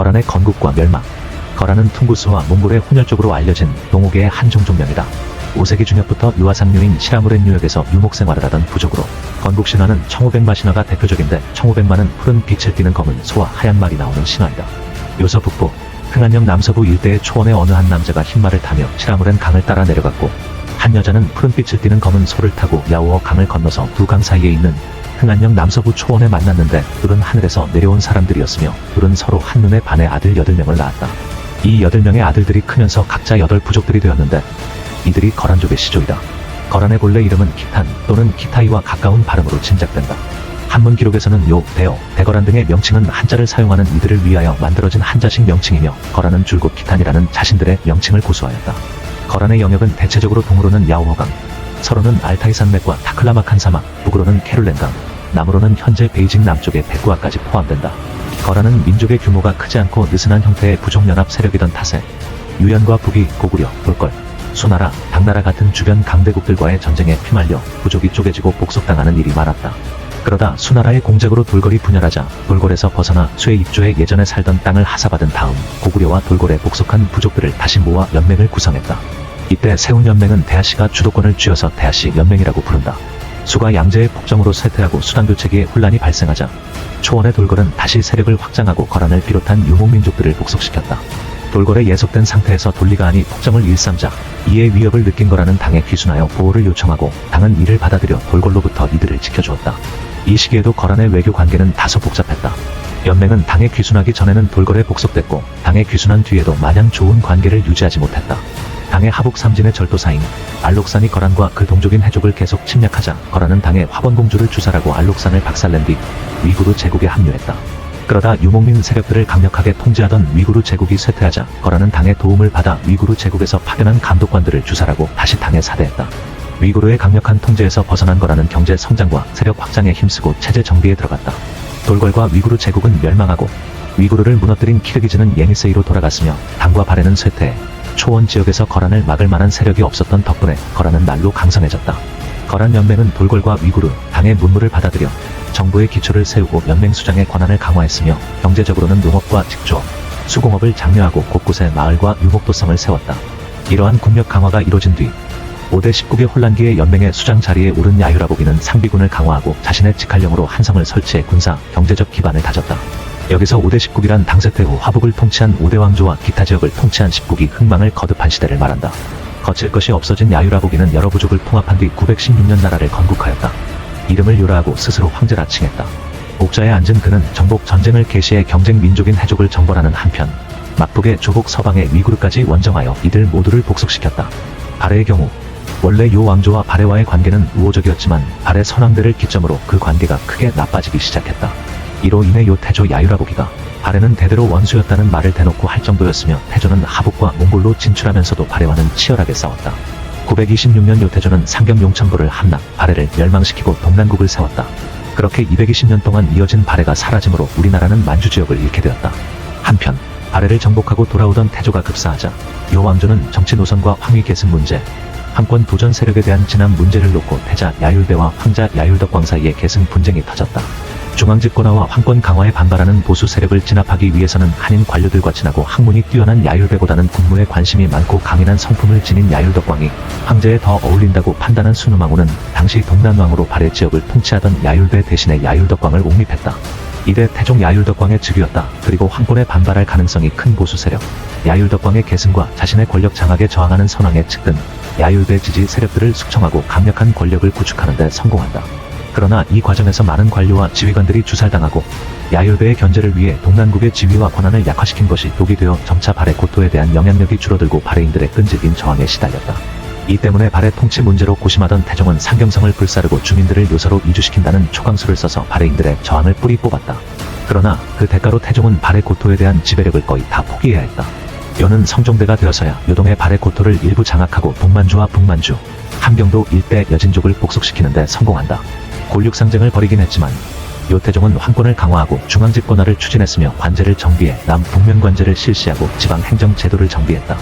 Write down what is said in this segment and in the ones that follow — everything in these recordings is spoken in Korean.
거란의 건국과 멸망. 거란은 퉁구스와 몽골의 혼혈족으로 알려진 농오계의 한 종족명이다. 5세기 중엽부터 유화상류인 시라무렌 유역에서 유목생활을 하던 부족으로 건국신화는 청오백마 신화가 대표적인데, 청오백마는 푸른 빛을 띠는 검은 소와 하얀 말이 나오는 신화이다. 요서 북부 흥안령 남서부 일대의 초원의 어느 한 남자가 흰말을 타며 시라무렌 강을 따라 내려갔고, 한 여자는 푸른 빛을 띠는 검은 소를 타고 야오어 강을 건너서 두 강 사이에 있는 흥안령 남서부 초원에 만났는데, 둘은 하늘에서 내려온 사람들이었으며 둘은 서로 한눈에 반해 아들 8명을 낳았다. 이 8명의 아들들이 크면서 각자 8부족들이 되었는데, 이들이 거란족의 시조이다. 거란의 본래 이름은 기탄 또는 기타이와 가까운 발음으로 짐작된다. 한문 기록에서는 요, 대어, 대거란 등의 명칭은 한자를 사용하는 이들을 위하여 만들어진 한자식 명칭이며, 거란은 줄곧 기탄이라는 자신들의 명칭을 고수하였다. 거란의 영역은 대체적으로 동으로는 야오허강, 서로는 알타이 산맥과 타클라마칸 사막, 북으로는 케룰렌강, 남으로는 현재 베이징 남쪽의 백구아까지 포함된다. 거란은 민족의 규모가 크지 않고 느슨한 형태의 부족연합 세력이던 탓에 유연과 북이 고구려, 돌걸, 수나라, 당나라 같은 주변 강대국들과의 전쟁에 휘말려 부족이 쪼개지고 복속당하는 일이 많았다. 그러다 수나라의 공작으로 돌걸이 분열하자 돌걸에서 벗어나 쇠 입조에 예전에 살던 땅을 하사받은 다음 고구려와 돌걸에 복속한 부족들을 다시 모아 연맹을 구성했다. 이때 세운 연맹은 대하씨가 주도권을 쥐어서 대하씨 연맹이라고 부른다. 수가 양제의 폭정으로 쇠퇴하고 수단교체기에 혼란이 발생하자 초원의 돌걸은 다시 세력을 확장하고 거란을 비롯한 유목민족들을 복속시켰다. 돌걸에 예속된 상태에서 돌리가 아니 폭정을 일삼자 이에 위협을 느낀 거라는 당에 귀순하여 보호를 요청하고, 당은 이를 받아들여 돌걸로부터 이들을 지켜주었다. 이 시기에도 거란의 외교 관계는 다소 복잡했다. 연맹은 당에 귀순하기 전에는 돌걸에 복속됐고, 당에 귀순한 뒤에도 마냥 좋은 관계를 유지하지 못했다. 당의 하북 삼진의 절도사인 알록산이 거란과 그 동족인 해족을 계속 침략하자 거란은 당의 화번공주를 주살하고 알록산을 박살낸 뒤 위구르 제국에 합류했다. 그러다 유목민 세력들을 강력하게 통제하던 위구르 제국이 쇠퇴하자 거란은 당의 도움을 받아 위구르 제국에서 파견한 감독관들을 주살하고 다시 당에 사대했다. 위구르의 강력한 통제에서 벗어난 거란은 경제 성장과 세력 확장에 힘쓰고 체제 정비에 들어갔다. 돌걸과 위구르 제국은 멸망하고 위구르를 무너뜨린 키르기즈는 예니세이로 돌아갔으며, 당과 발해는 쇠퇴해 초원 지역에서 거란을 막을 만한 세력이 없었던 덕분에 거란은 날로 강성해졌다. 거란 연맹은 돌걸과 위구르, 당의 문물을 받아들여 정부의 기초를 세우고 연맹 수장의 권한을 강화했으며, 경제적으로는 농업과 직조업, 수공업을 장려하고 곳곳에 마을과 유목도성을 세웠다. 이러한 군력 강화가 이뤄진 뒤 5대 19개 혼란기의 연맹의 수장 자리에 오른 야유라보기는 상비군을 강화하고 자신의 직할령으로 한성을 설치해 군사, 경제적 기반을 다졌다. 여기서 5대 19기란 당세태 후 화북을 통치한 5대 왕조와 기타 지역을 통치한 19기 흥망을 거듭한 시대를 말한다. 거칠 것이 없어진 야유라보기는 여러 부족을 통합한 뒤 916년 나라를 건국하였다. 이름을 요라하고 스스로 황제라 칭했다. 옥좌에 앉은 그는 정복 전쟁을 개시해 경쟁 민족인 해족을 정벌하는 한편, 막북의 조복 서방의 위구르까지 원정하여 이들 모두를 복속시켰다. 발해의 경우 원래 요 왕조와 발해와의 관계는 우호적이었지만 발해 선왕대를 기점으로 그 관계가 크게 나빠지기 시작했다. 이로 인해 요 태조 야유라보기가 발해는 대대로 원수였다는 말을 대놓고 할 정도였으며, 태조는 하북과 몽골로 진출하면서도 발해와는 치열하게 싸웠다. 926년 요태조는 상경 용천부를 함락, 발해를 멸망시키고 동난국을 세웠다. 그렇게 220년 동안 이어진 발해가 사라짐으로 우리나라는 만주 지역을 잃게 되었다. 한편 발해를 정복하고 돌아오던 태조가 급사하자 요 왕조는 정치 노선과 황위 계승 문제, 황권 도전 세력에 대한 진압 문제를 놓고 태자 야율대와 황자 야율덕광 사이에 계승 분쟁이 터졌다. 중앙집권화와 황권 강화에 반발하는 보수 세력을 진압하기 위해서는 한인 관료들과 친하고 학문이 뛰어난 야율배보다는 군무에 관심이 많고 강인한 성품을 지닌 야율덕광이 황제에 더 어울린다고 판단한 순우망우는 당시 동난왕으로 발해 지역을 통치하던 야율배 대신에 야율덕광을 옹립했다. 이때 태종 야율덕광의 즉위였다. 그리고 황권에 반발할 가능성이 큰 보수 세력 야율덕광의 계승과 자신의 권력 장악에 저항하는 선왕의 측 등 야율배 지지 세력들을 숙청하고 강력한 권력을 구축하는 데 성공한다. 그러나 이 과정에서 많은 관료와 지휘관들이 주살당하고 야율배의 견제를 위해 동난국의 지위와 권한을 약화시킨 것이 독이 되어 점차 발해 고토에 대한 영향력이 줄어들고 발해인들의 끈질긴 저항에 시달렸다. 이 때문에 발해 통치 문제로 고심하던 태종은 상경성을 불사르고 주민들을 요서로 이주시킨다는 초강수를 써서 발해인들의 저항을 뿌리 뽑았다. 그러나 그 대가로 태종은 발해 고토에 대한 지배력을 거의 다 포기해야 했다. 요는 성종대가 되어서야 요동의 발해 고토를 일부 장악하고 동만주와 북만주, 함경도 일대 여진족을 복속시키는 데 성공한다. 골육상쟁을 벌이긴 했지만 요태종은 황권을 강화하고 중앙집권화를 추진했으며 관제를 정비해 남북면 관제를 실시하고 지방행정 제도를 정비했다.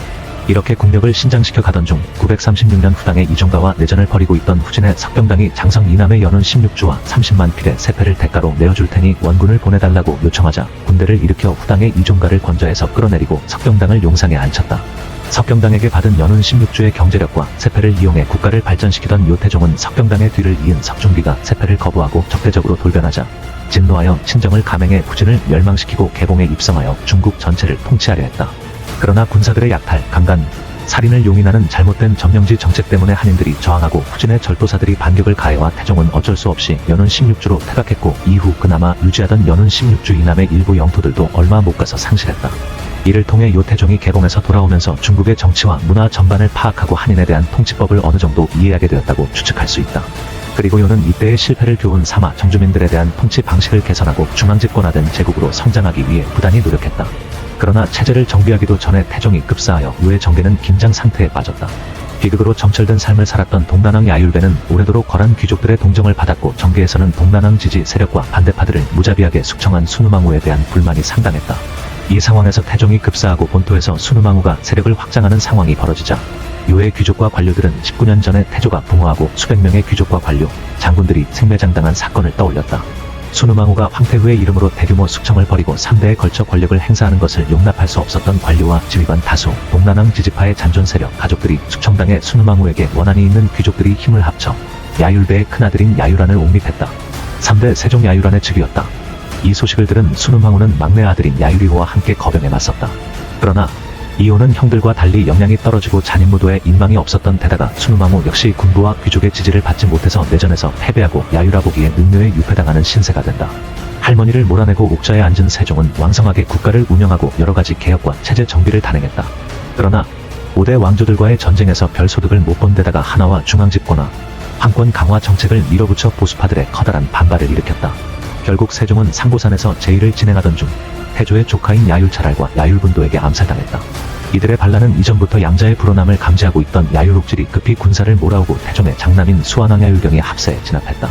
이렇게 국력을 신장시켜 가던 중 936년 후당의 이종가와 내전을 벌이고 있던 후진의 석경당이 장성 이남의 연운 16주와 30만 필의 세패를 대가로 내어줄 테니 원군을 보내달라고 요청하자 군대를 일으켜 후당의 이종가를 건져해서 끌어내리고 석경당을 용상에 앉혔다. 석경당에게 받은 연운 16주의 경제력과 세패를 이용해 국가를 발전시키던 요태종은 석경당의 뒤를 이은 석중기가 세패를 거부하고 적대적으로 돌변하자 진노하여 친정을 감행해 후진을 멸망시키고 개봉에 입성하여 중국 전체를 통치하려 했다. 그러나 군사들의 약탈, 강간, 살인을 용인하는 잘못된 점령지 정책 때문에 한인들이 저항하고 후진의 절도사들이 반격을 가해와 태종은 어쩔 수 없이 연운 16주로 퇴각했고 이후 그나마 유지하던 연운 16주 이남의 일부 영토들도 얼마 못 가서 상실했다. 이를 통해 요태종이 개봉에서 돌아오면서 중국의 정치와 문화 전반을 파악하고 한인에 대한 통치법을 어느 정도 이해하게 되었다고 추측할 수 있다. 그리고 요는 이때의 실패를 교훈 삼아 정주민들에 대한 통치 방식을 개선하고 중앙집권화된 제국으로 성장하기 위해 부단히 노력했다. 그러나 체제를 정비하기도 전에 태종이 급사하여 요의 정계는 긴장 상태에 빠졌다. 비극으로 점철된 삶을 살았던 동난왕 야율배는 오래도록 거란 귀족들의 동정을 받았고 정계에서는 동난왕 지지 세력과 반대파들을 무자비하게 숙청한 순우망후에 대한 불만이 상당했다. 이 상황에서 태종이 급사하고 본토에서 순우망후가 세력을 확장하는 상황이 벌어지자 요의 귀족과 관료들은 19년 전에 태조가 붕어하고 수백 명의 귀족과 관료, 장군들이 생매장당한 사건을 떠올렸다. 순우망후가 황태후의 이름으로 대규모 숙청을 벌이고 3대에 걸쳐 권력을 행사하는 것을 용납할 수 없었던 관료와 지휘관 다수, 동난왕 지지파의 잔존 세력, 가족들이 숙청당해 순우망후에게 원한이 있는 귀족들이 힘을 합쳐 야율배의 큰아들인 야유란을 옹립했다. 3대 세종 야유란의 즉위였다. 이 소식을 들은 순우망후는 막내 아들인 야유리호와 함께 거병에 맞섰다. 그러나 이호는 형들과 달리 역량이 떨어지고 잔인무도에 인망이 없었던 데다가 순우망후 역시 군부와 귀족의 지지를 받지 못해서 내전에서 패배하고 야유라 보기에 능묘에 유패당하는 신세가 된다. 할머니를 몰아내고 옥좌에 앉은 세종은 왕성하게 국가를 운영하고 여러가지 개혁과 체제 정비를 단행했다. 그러나 5대 왕조들과의 전쟁에서 별 소득을 못 본 데다가 하나와 중앙집권화, 황권 강화 정책을 밀어붙여 보수파들의 커다란 반발을 일으켰다. 결국 세종은 상고산에서 제의를 진행하던 중 태조의 조카인 야율차랄과 야율분도에게 암살당했다. 이들의 반란은 이전부터 양자의 불어남을 감지하고 있던 야율옥질이 급히 군사를 몰아오고 태종의 장남인 수완왕 야율경이 합세에 진압했다.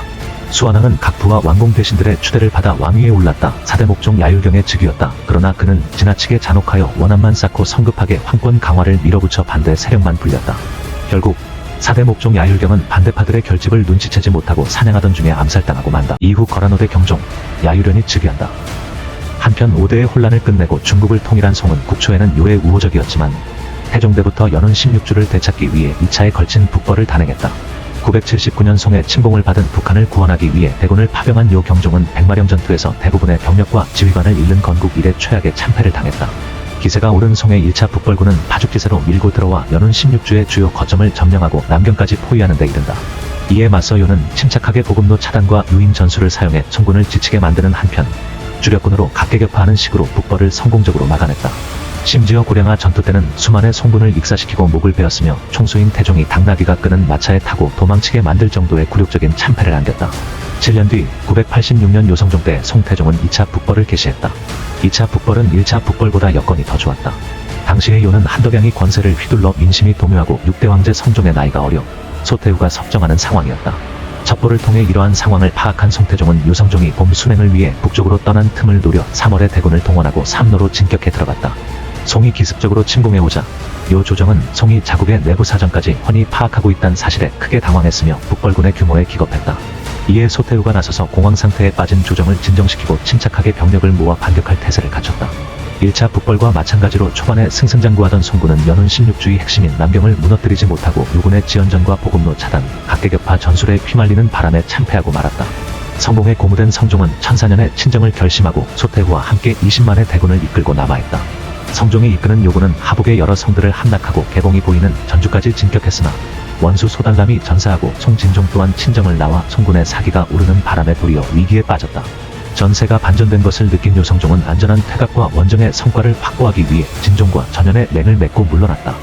수완왕은 각 부와 왕공 대신들의 추대를 받아 왕위에 올랐다. 4대 목종 야율경의 즉위였다. 그러나 그는 지나치게 잔혹하여 원한만 쌓고 성급하게 황권 강화를 밀어붙여 반대 세력만 불렸다. 결국 4대 목종 야율경은 반대파들의 결집을 눈치채지 못하고 사냥하던 중에 암살당하고 만다. 이후 거란호대 경종, 야유련이 즉위한다. 한편 5대의 혼란을 끝내고 중국을 통일한 송은 국초에는 요의 우호적이었지만 태종대부터 연운 16주를 되찾기 위해 2차에 걸친 북벌을 단행했다. 979년 송의 침공을 받은 북한을 구원하기 위해 대군을 파병한 요 경종은 백마령 전투에서 대부분의 병력과 지휘관을 잃는 건국 이래 최악의 참패를 당했다. 기세가 오른 송의 1차 북벌군은 파죽기세로 밀고 들어와 연운 16주의 주요 거점을 점령하고 남경까지 포위하는 데 이른다. 이에 맞서 요는 침착하게 보급로 차단과 유인 전술을 사용해 총군을 지치게 만드는 한편 주력군으로 각계격파하는 식으로 북벌을 성공적으로 막아냈다. 심지어 고령화 전투 때는 수만의 송군을 익사시키고 목을 베었으며 총수인 태종이 당나귀가 끄는 마차에 타고 도망치게 만들 정도의 굴욕적인 참패를 안겼다. 7년 뒤 986년 요성종 때 송태종은 2차 북벌을 개시했다. 2차 북벌은 1차 북벌보다 여건이 더 좋았다. 당시의 요는 한덕양이 권세를 휘둘러 민심이 도묘하고 6대 황제 성종의 나이가 어려 소태후가 섭정하는 상황이었다. 첩보를 통해 이러한 상황을 파악한 송태종은 요성종이 봄 순행을 위해 북쪽으로 떠난 틈을 노려 3월에 대군을 동원하고 삼로로 진격해 들어갔다. 송이 기습적으로 침공해오자 요 조정은 송이 자국의 내부 사정까지 훤히 파악하고 있다는 사실에 크게 당황했으며 북벌군의 규모에 기겁했다. 이에 소태후가 나서서 공황 상태에 빠진 조정을 진정시키고 침착하게 병력을 모아 반격할 태세를 갖췄다. 1차 북벌과 마찬가지로 초반에 승승장구하던 송군은 연운 16주의 핵심인 남경을 무너뜨리지 못하고 요군의 지연전과 보급로 차단, 각계격파 전술에 휘말리는 바람에 참패하고 말았다. 성공에 고무된 성종은 1004년에 친정을 결심하고 소태후와 함께 20만의 대군을 이끌고 남하했다. 성종이 이끄는 요군은 하북의 여러 성들을 함락하고 개봉이 보이는 전주까지 진격했으나 원수 소달람이 전사하고 송진종 또한 친정을 나와 송군의 사기가 오르는 바람에 도리어 위기에 빠졌다. 전세가 반전된 것을 느낀 요성종은 안전한 퇴각과 원정의 성과를 확보하기 위해 진종과 전연의 맹을 맺고 물러났다.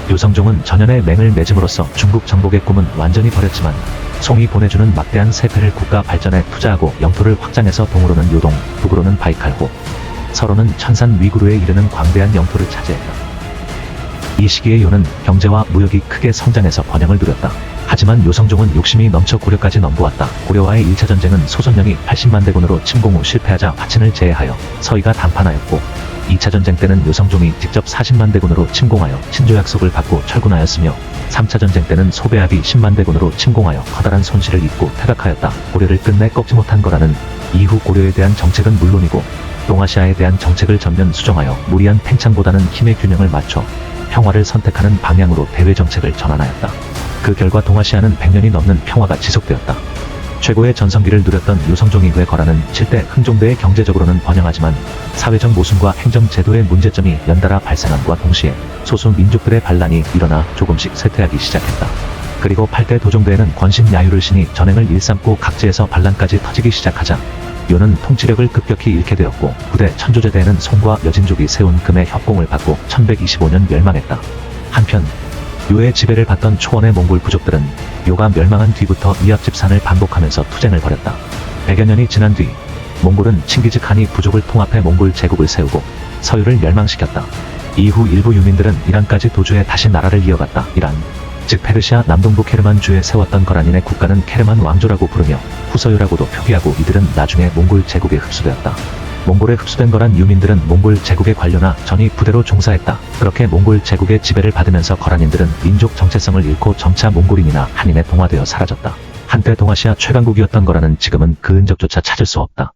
요성종은 전연의 맹을 맺음으로써 중국 정복의 꿈은 완전히 버렸지만 송이 보내주는 막대한 세패를 국가 발전에 투자하고 영토를 확장해서 동으로는 요동, 북으로는 바이칼호, 서로는 천산 위구르에 이르는 광대한 영토를 차지했다. 이 시기에 요는 경제와 무역이 크게 성장해서 번영을 누렸다. 하지만 요성종은 욕심이 넘쳐 고려까지 넘보았다. 고려와의 1차 전쟁은 소선령이 80만 대군으로 침공 후 실패하자 화친을 제외하여 서희가 단판하였고 2차 전쟁 때는 요성종이 직접 40만 대군으로 침공하여 친조 약속을 받고 철군하였으며 3차 전쟁 때는 소배합이 10만 대군으로 침공하여 커다란 손실을 입고 퇴각하였다. 고려를 끝내 꺾지 못한 거라는 이후 고려에 대한 정책은 물론이고 동아시아에 대한 정책을 전면 수정하여 무리한 팽창보다는 힘의 균형을 맞춰 평화를 선택하는 방향으로 대외 정책을 전환하였다. 그 결과 동아시아는 100년이 넘는 평화가 지속되었다. 최고의 전성기를 누렸던 요성종 이후의 거란은 7대 흥종대의 경제적으로는 번영하지만 사회적 모순과 행정제도의 문제점이 연달아 발생함과 동시에 소수 민족들의 반란이 일어나 조금씩 쇠퇴하기 시작했다. 그리고 8대 도종대에는 권신 야유를 신이 전행을 일삼고 각지에서 반란까지 터지기 시작하자 요는 통치력을 급격히 잃게 되었고 9대 천조제대에는 송과 여진족이 세운 금의 협공을 받고 1125년 멸망했다. 한편 요의 지배를 받던 초원의 몽골 부족들은 요가 멸망한 뒤부터 이합집산을 반복하면서 투쟁을 벌였다. 100여 년이 지난 뒤 몽골은 칭기즈 칸이 부족을 통합해 몽골 제국을 세우고 서유를 멸망시켰다. 이후 일부 유민들은 이란까지 도주해 다시 나라를 이어갔다. 이란, 즉 페르시아 남동부 케르만주에 세웠던 거란인의 국가는 케르만 왕조라고 부르며 후서유라고도 표기하고 이들은 나중에 몽골 제국에 흡수되었다. 몽골에 흡수된 거란 유민들은 몽골 제국의 관료나 전이 부대로 종사했다. 그렇게 몽골 제국의 지배를 받으면서 거란인들은 민족 정체성을 잃고 점차 몽골인이나 한인에 동화되어 사라졌다. 한때 동아시아 최강국이었던 거란은 지금은 그 흔적조차 찾을 수 없다.